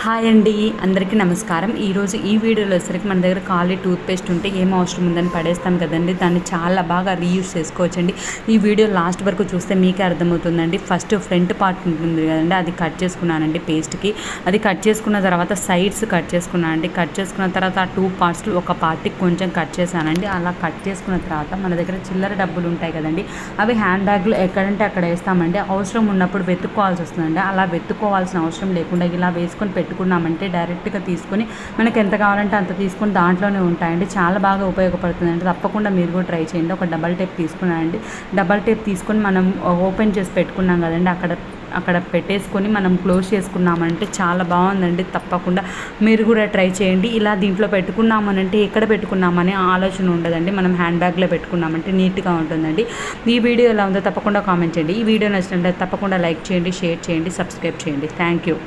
Hi అండి, అందరికీ నమస్కారం. ఈరోజు ఈ వీడియోలో వచ్చరికి మన దగ్గర ఖాళీ టూత్పేస్ట్ ఉంటే ఏం అవసరం ఉందని పడేస్తాం కదండి, దాన్ని చాలా బాగా రీయూజ్ చేసుకోవచ్చండి. ఈ వీడియో లాస్ట్ వరకు చూస్తే మీకే అర్థమవుతుందండి. ఫస్ట్ ఫ్రంట్ పార్ట్ ఉంటుంది కదండి, అది కట్ చేసుకున్నానండి పేస్ట్కి. అది కట్ చేసుకున్న తర్వాత సైడ్స్ కట్ చేసుకున్నానండి. కట్ చేసుకున్న తర్వాత ఆ టూ పార్ట్స్ ఒక పార్ట్కి కొంచెం కట్ చేశానండి. అలా కట్ చేసుకున్న తర్వాత మన దగ్గర చిల్లర డబ్బులు ఉంటాయి కదండి, అవి హ్యాండ్ బ్యాగ్లో ఎక్కడంటే అక్కడ వేస్తామండి. అవసరం ఉన్నప్పుడు వెతుక్కోవాల్సి వస్తుందండి. అలా వెతుక్కోవాల్సిన అవసరం లేకుండా ఇలా వేసుకొని పెట్టుకున్నామంటే డైరెక్ట్గా తీసుకొని మనకి ఎంత కావాలంటే అంత తీసుకొని దాంట్లోనే ఉంటాయండి. చాలా బాగా ఉపయోగపడుతుందండి. తప్పకుండా మీరు కూడా ట్రై చేయండి. ఒక డబల్ టేప్ తీసుకున్నానండి. డబల్ టేప్ తీసుకొని మనం ఓపెన్ చేసి పెట్టుకున్నాం కదండి, అక్కడ పెట్టేసుకొని మనం క్లోజ్ చేసుకున్నామంటే చాలా బాగుందండి. తప్పకుండా మీరు కూడా ట్రై చేయండి. ఇలా దీంట్లో పెట్టుకున్నామనంటే ఎక్కడ పెట్టుకున్నామనే ఆలోచన ఉండదండి. మనం హ్యాండ్ బ్యాగ్లో పెట్టుకున్నామంటే నీట్గా ఉంటుందండి. ఈ వీడియో ఎలా ఉందో తప్పకుండా కామెంట్ చేయండి. ఈ వీడియో నచ్చినట్లయితే తప్పకుండా లైక్ చేయండి, షేర్ చేయండి, సబ్స్క్రైబ్ చేయండి. Thank you.